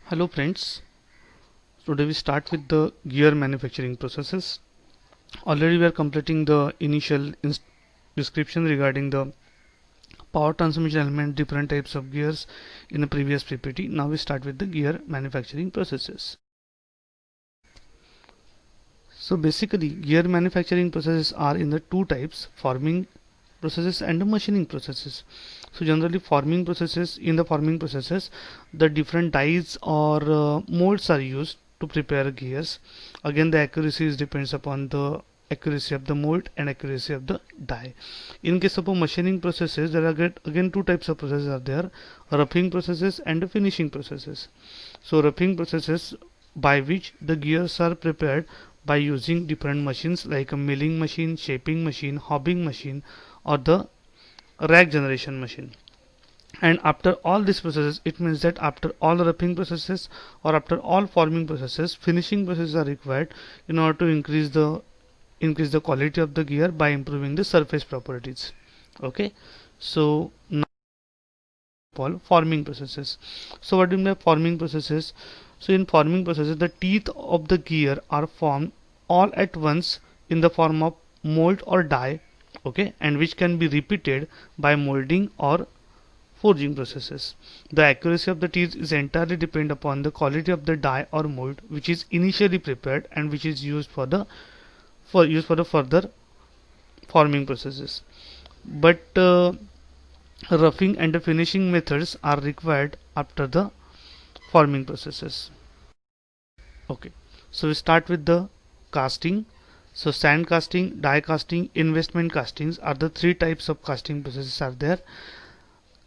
Hello friends, today we start with the gear manufacturing processes. Already we are completing the initial description regarding the power transmission element, different types of gears in the previous PPT. Now we start with the gear manufacturing processes. So basically gear manufacturing processes are in the two types, forming processes and the machining processes. So generally in the forming processes the different dies or molds are used to prepare gears. Again the accuracy is depends upon the accuracy of the mold and accuracy of the die. In case of machining processes there are again two types of processes are there, roughing processes and finishing processes. So roughing processes by which the gears are prepared by using different machines like a milling machine, shaping machine, hobbing machine or the rack generation machine. And after all these processes, it means that after all roughing processes or after all forming processes, finishing processes are required in order to increase the quality of the gear by improving the surface properties. Okay, so now forming processes. So what do you mean by forming processes? So in forming processes, the teeth of the gear are formed all at once in the form of mold or die, okay, and which can be repeated by molding or forging processes. The accuracy of the teeth is entirely dependent upon the quality of the die or mold which is initially prepared and which is used for the further forming processes. But roughing and the finishing methods are required after the forming processes. Okay, so we start with the casting. So sand casting, die casting, investment castings are the three types of casting processes are there.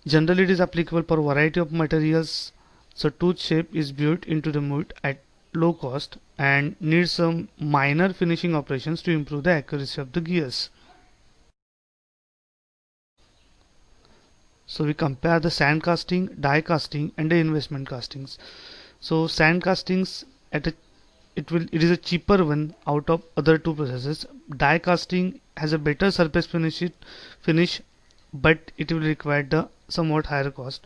Generally it is applicable for a variety of materials. So tooth shape is built into the mold at low cost and needs some minor finishing operations to improve the accuracy of the gears. So we compare the sand casting, die casting and the investment castings. So sand castings at a it is a cheaper one out of other two processes. Die casting has a better surface finish but it will require the somewhat higher cost.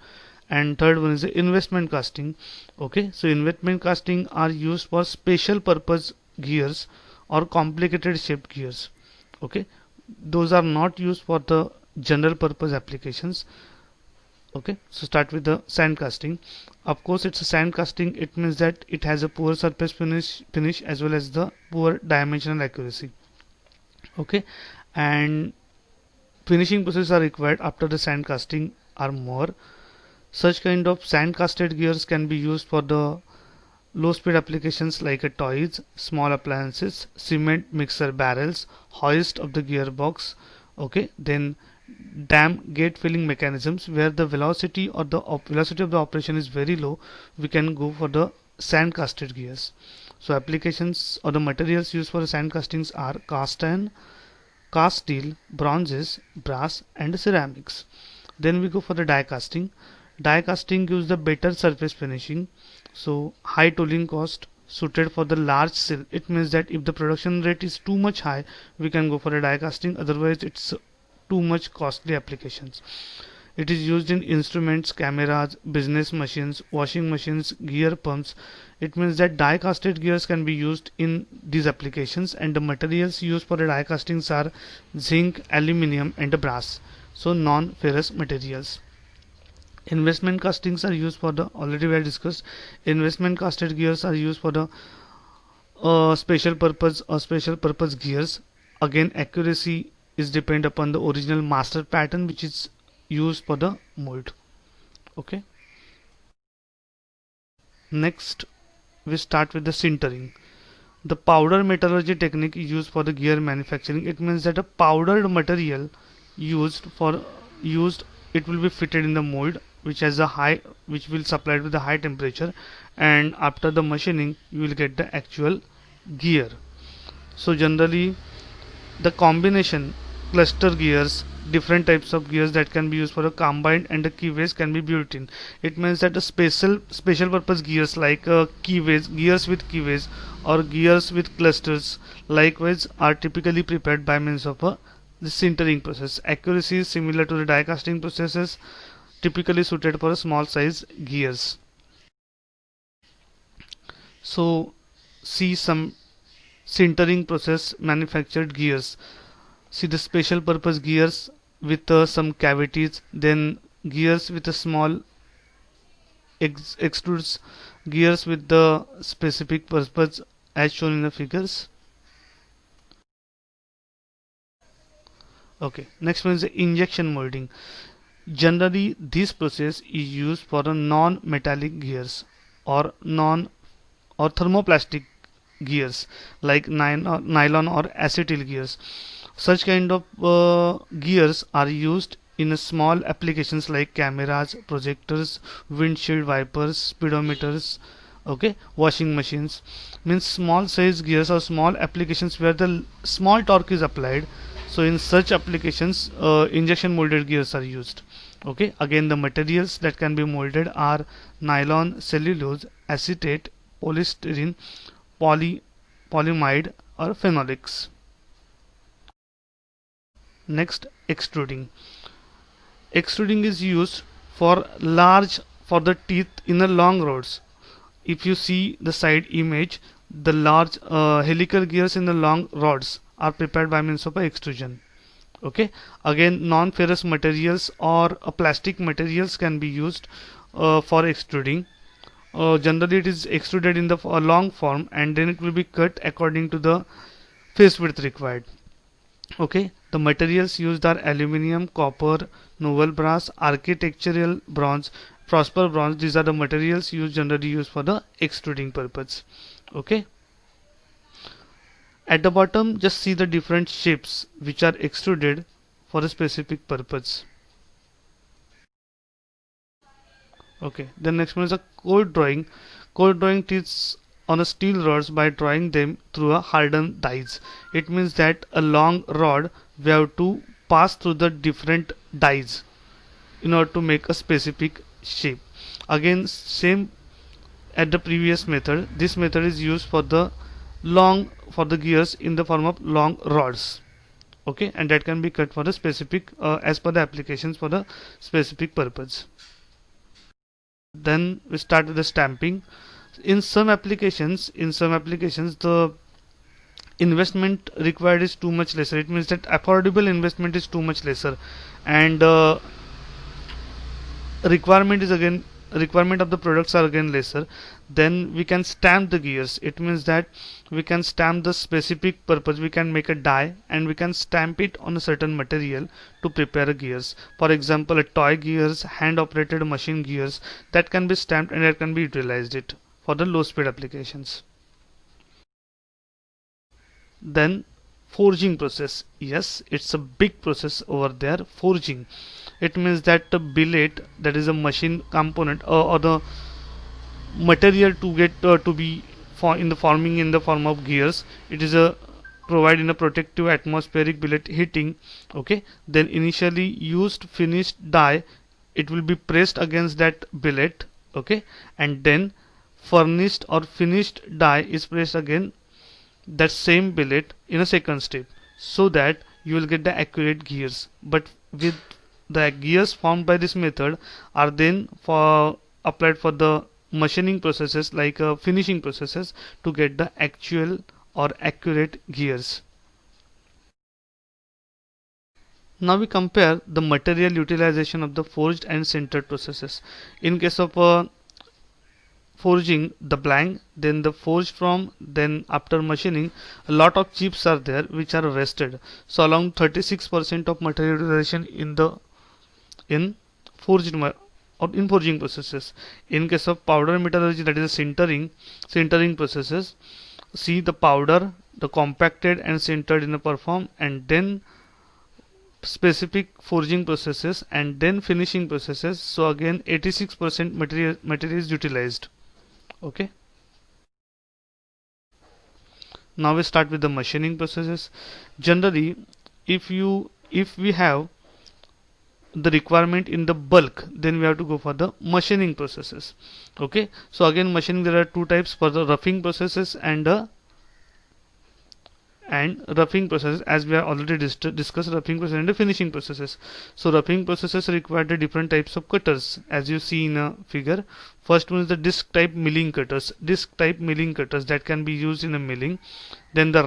And third one is the investment casting. Okay, so investment casting are used for special purpose gears or complicated shaped gears. Okay, those are not used for the general purpose applications. Okay, so start with the sand casting. Of course it's a sand casting, it means that it has a poor surface finish as well as the poor dimensional accuracy. Okay, and finishing processes are required after the sand casting are more. Such kind of sand casted gears can be used for the low speed applications like toys, small appliances, cement mixer barrels, hoist of the gearbox. Okay, then dam gate filling mechanisms where the velocity or the velocity of the operation is very low, we can go for the sand casted gears. So applications or the materials used for sand castings are cast iron, cast steel, bronzes, brass and ceramics. Then we go for the die casting. Die casting gives the better surface finishing, so high tooling cost suited for the large scale. It means that if the production rate is too much high, we can go for a die casting, otherwise it's too much costly applications. It is used in instruments, cameras, business machines, washing machines, gear pumps. It means that die casted gears can be used in these applications and the materials used for the die castings are zinc, aluminium and brass, so non-ferrous materials. Investment castings are used for the already we have discussed. Investment casted gears are used for the special purpose gears. Again accuracy is depend upon the original master pattern which is used for the mold. Okay, next we start with the sintering. The powder metallurgy technique used for the gear manufacturing. It means that a powdered material used for used it will be fitted in the mold which has a high which will supplied with a high temperature, and after the machining you will get the actual gear. So generally the combination cluster gears, different types of gears that can be used for a combined and a keyways can be built in. It means that a special purpose gears like keyways, gears with keyways or gears with clusters likewise are typically prepared by means of the sintering process. Accuracy is similar to the die casting processes, typically suited for a small size gears. So see some sintering process manufactured gears. See the special purpose gears with some cavities, then gears with a small extrudes gears with the specific purpose as shown in the figures. Okay, next one is the injection molding. Generally, this process is used for a non-metallic gears or non or thermoplastic gears like nylon or acetyl gears. Such kind of gears are used in small applications like cameras, projectors, windshield wipers, speedometers, okay, washing machines. Means small size gears or small applications where the small torque is applied. So in such applications, injection molded gears are used. Okay, again the materials that can be molded are nylon, cellulose, acetate, polystyrene, polyamide or phenolics. Next, extruding. Extruding is used for the teeth in the long rods. If you see the side image, the large helical gears in the long rods are prepared by means of extrusion. Okay, again non-ferrous materials or plastic materials can be used for extruding. Generally it is extruded in the long form and then it will be cut according to the face width required. Okay, the materials used are aluminium, copper, noble brass, architectural bronze, prosper bronze. These are the materials generally used for the extruding purpose. Okay, at the bottom just see the different shapes which are extruded for a specific purpose. Okay, the next one is a cold drawing. Cold drawing teaches on a steel rods by drawing them through a hardened dies. It means that a long rod we have to pass through the different dies in order to make a specific shape. Again, same at the previous method. This method is used for the gears in the form of long rods. Okay, and that can be cut for the specific as per the applications for the specific purpose. Then we start with the stamping. In some applications the investment required is too much lesser. It means that affordable investment is too much lesser, and requirement of the products are again lesser. Then we can stamp the gears. It means that we can stamp the specific purpose. We can make a die and we can stamp it on a certain material to prepare a gears. For example, a toy gears, hand operated machine gears, that can be stamped and that can be utilized it for the low speed applications. Then forging process. Yes, it's a big process over there. Forging, it means that the billet, that is a machine component or the material to get to be in the forming in the form of gears, it is a provide in a protective atmospheric billet heating. Okay, then initially used finished die, it will be pressed against that billet. Okay, and then furnished or finished die is pressed again that same billet in a second step, so that you will get the accurate gears. But with the gears formed by this method are then for applied for the machining processes like finishing processes to get the actual or accurate gears. Now we compare the material utilization of the forged and sintered processes. In case of forging, the blank, then the forged from, then after machining, a lot of chips are there which are wasted. So around 36% of material utilization in forged or in forging processes. In case of powder metallurgy, that is a sintering processes, see the powder, the compacted and sintered in the perform, and then specific forging processes and then finishing processes. So again 86% material is utilized. Okay, now we start with the machining processes. Generally, if we have the requirement in the bulk, then we have to go for the machining processes. Okay, so again machining, there are two types, for the roughing processes and and roughing process, as we have already discussed roughing process and the finishing processes. So roughing processes require the different types of cutters, as you see in a figure. First one is the disc type milling cutters, that can be used in a milling. Then the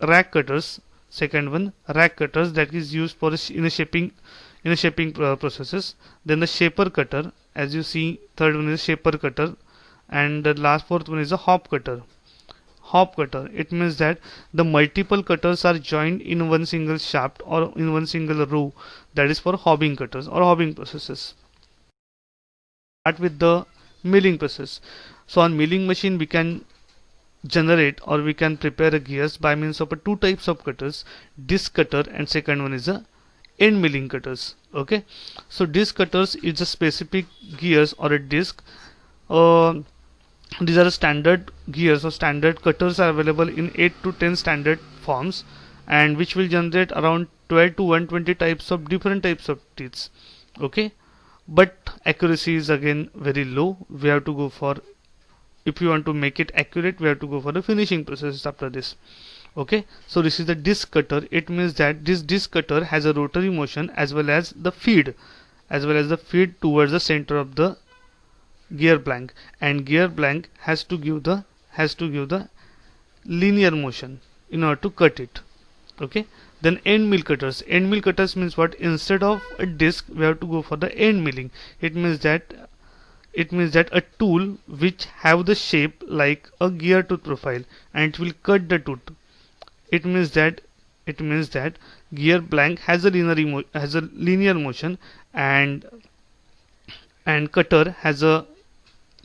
rack cutters, second one rack cutters, that is used for in a shaping processes. Then the shaper cutter, as you see, third one is shaper cutter, and the last fourth one is a hop cutter. Hop cutter, it means that the multiple cutters are joined in one single shaft or in one single row, that is for hobbing cutters or hobbing processes. Start with the milling process. So on milling machine we can generate or we can prepare a gears by means of two types of cutters, disc cutter and second one is a end milling cutters. Okay, so disc cutters is a specific gears or a disc. These are standard gears or standard cutters are available in 8 to 10 standard forms, and which will generate around 12 to 120 types of different types of teeth. Okay, but accuracy is again very low. We have to go for, if you want to make it accurate, we have to go for the finishing process after this. Okay, so this is the disc cutter. It means that this disc cutter has a rotary motion as well as the feed towards the center of the gear blank, and gear blank has to give the linear motion in order to cut it. Okay, then end mill cutters means what? Instead of a disc we have to go for the end milling. It means that a tool which have the shape like a gear tooth profile and it will cut the tooth. It means that gear blank has a linear motion, and cutter has a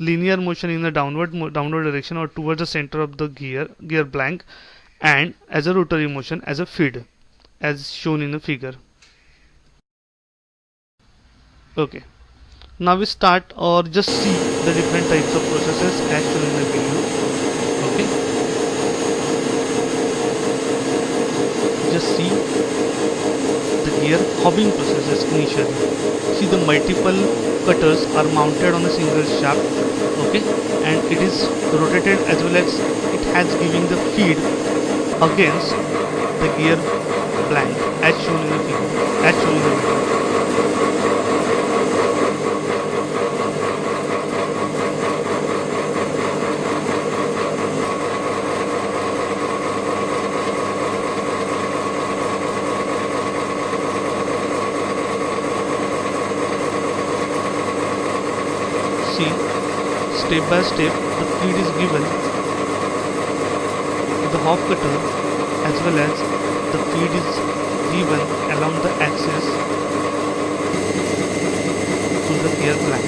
linear motion in the downward direction or towards the center of the gear blank, and as a rotary motion as a feed, as shown in the figure. Okay, now we start or just see the different types of processes as shown in the video. Okay, just see the gear hobbing processes initially. See, the multiple cutters are mounted on a single shaft. Okay, and it is rotated as well as it has giving the feed against the gear blank as shown in the figure, as shown in the video. See, step by step the feed is given to the hop cutter as well as the feed is given along the axis to the gear blank.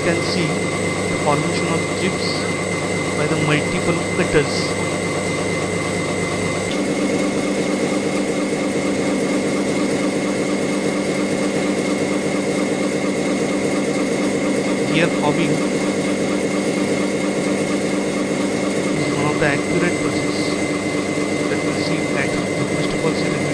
You can see the formation of chips by the multiple cutters. Gear hobbing is one of the accurate process that we see that. First of all, see the video.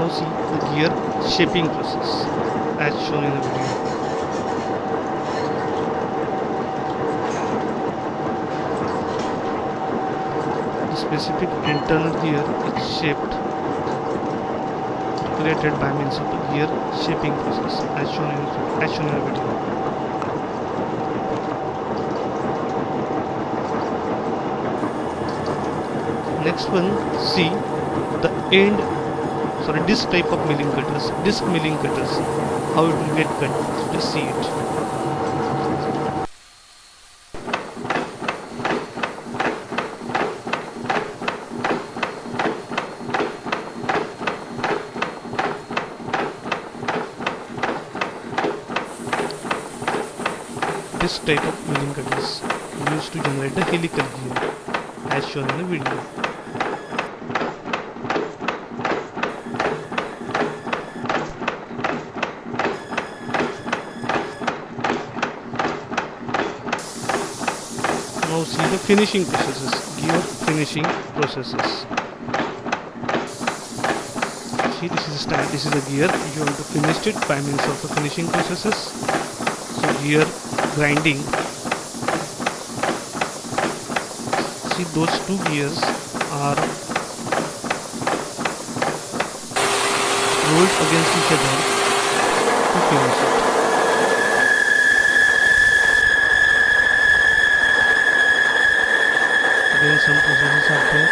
Now see the gear shaping process as shown in the video. The specific internal gear is shaped created by means of the gear shaping process as shown in the video. Next one, see the disc type of milling cutters, disc milling cutters, how it will get cut. Just see it. This type of milling cutters used to generate the helical gear as shown in the video. Now see the finishing processes, gear finishing processes. See, this is a stand, this is a gear. You want to finish it by means of the finishing processes. So gear grinding. See, those two gears are rolled against each other to finish it. Again, some processes are there.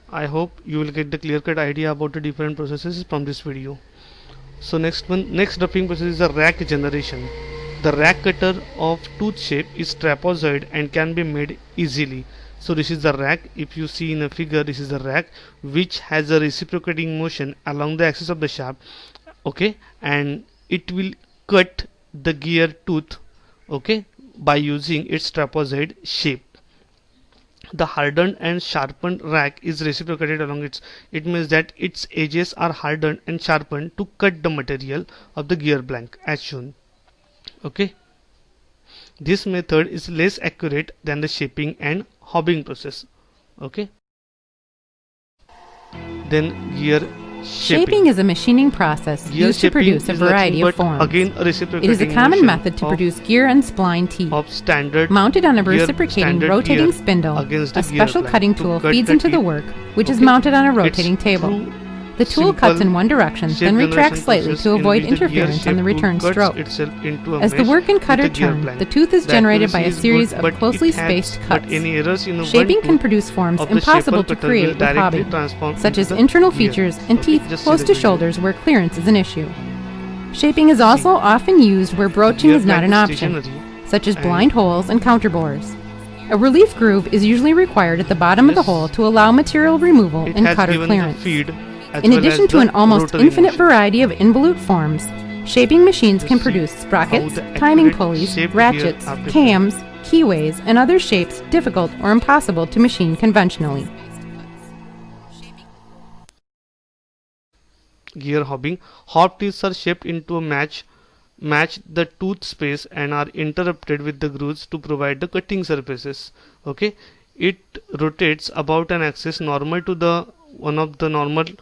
I hope you will get the clear cut idea about the different processes from this video. So next roughing process is the rack generation. The rack cutter of tooth shape is trapezoid and can be made easily. So this is the rack. If you see in a figure, this is the rack which has a reciprocating motion along the axis of the shaft. Okay, and it will cut the gear tooth, okay, by using its trapezoid shape. The hardened and sharpened rack is reciprocated along it means that its edges are hardened and sharpened to cut the material of the gear blank as shown. Okay, this method is less accurate than the shaping and hobbing process. Okay, then gear Shaping is a machining process gear used to produce a variety of forms. Again, It is a common method to produce gear and spline teeth. of standard Mounted on a gear, reciprocating standard rotating gear spindle, against the a gear special blank cutting to tool cut feeds the into the teeth. work, which is Okay. mounted on a It's rotating table. through The tool cuts in one direction, shape then retracts generation slightly process to in avoid which the gear interference on the shape return tool cuts stroke. itself into a As the mesh work and with cutter the gear turn, blank. the tooth is The generated by a accuracy is series good, of but closely it has- spaced but cuts. any errors in the Shaping one can tooth produce forms of the impossible shaper to cutter create will with directly hobbing, transform such into as the internal gear. features and Okay, teeth just close see to the video. shoulders where clearance is an issue. Shaping is also often used where broaching Gear is not blank an is option, stationary such as and- blind holes and counterbores. A relief groove is usually required at the bottom of the Yes. hole to allow material removal It and has cutter given clearance. the feed as In well addition as to the an almost rotary infinite motion. variety of involute forms, shaping machines can See produce how sprockets, the timing accurate pulleys, shaped ratchets, gear are different. cams, keyways, and other shapes difficult or impossible to machine conventionally. Gear hobbing. Hob teeth are shaped into a match the tooth space and are interrupted with the grooves to provide the cutting surfaces. Okay, it rotates about an axis normal to the one of the normal to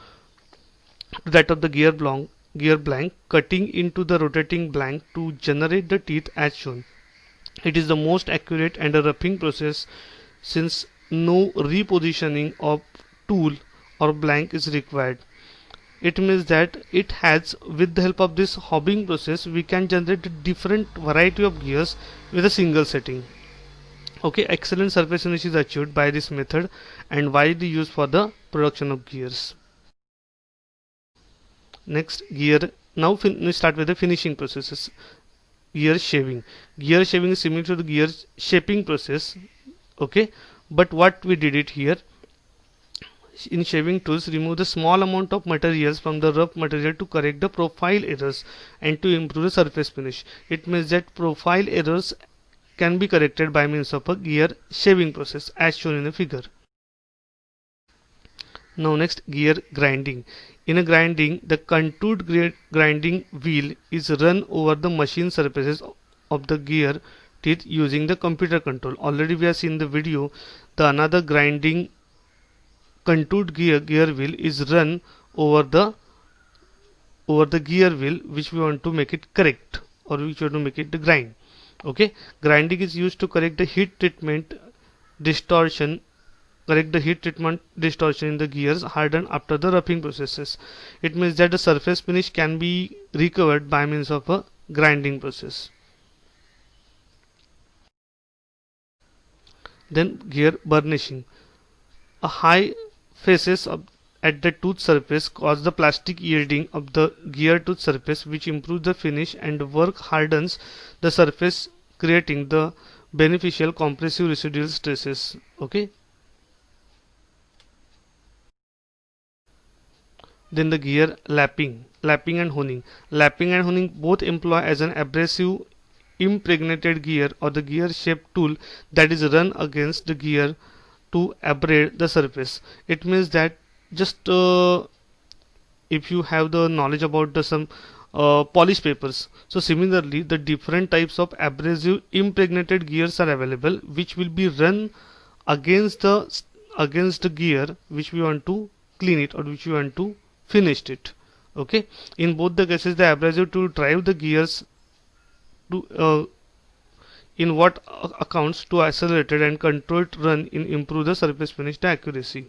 that of the gear blank, cutting into the rotating blank to generate the teeth as shown. It is the most accurate and a roughing process since no repositioning of tool or blank is required. It means that it has, with the help of this hobbing process, we can generate a different variety of gears with a single setting. Okay, excellent surface finish is achieved by this method and widely used for the production of gears. Next, gear. Now we start with the finishing processes. Gear shaving. Gear shaving is similar to the gear shaping process. Okay, but what we did it here, in shaving tools, remove the small amount of materials from the rough material to correct the profile errors and to improve the surface finish. It means that profile errors can be corrected by means of a gear shaving process as shown in the figure. Now next, gear grinding. In a grinding, the contoured grinding wheel is run over the machine surfaces of the gear teeth using the computer control. Already we have seen the video. The another grinding contoured gear wheel is run over the gear wheel which we want to make it correct or which we want to make it the grind. Okay, grinding is used to correct the heat treatment distortion in the gears hardened after the roughing processes. It means that the surface finish can be recovered by means of a grinding process. Then gear burnishing. A high faces at the tooth surface cause the plastic yielding of the gear tooth surface which improves the finish and work hardens the surface creating the beneficial compressive residual stresses. Okay. Then the gear lapping and honing. Lapping and honing both employ as an abrasive impregnated gear or the gear shaped tool that is run against the gear to abrade the surface. It means that just if you have the knowledge about the some polish papers, so similarly the different types of abrasive impregnated gears are available which will be run against the gear which we want to clean it or which we want to finish it. Okay, in both the cases the abrasive tool drive the gears to in what accounts to accelerated and controlled run in improve the surface finish accuracy.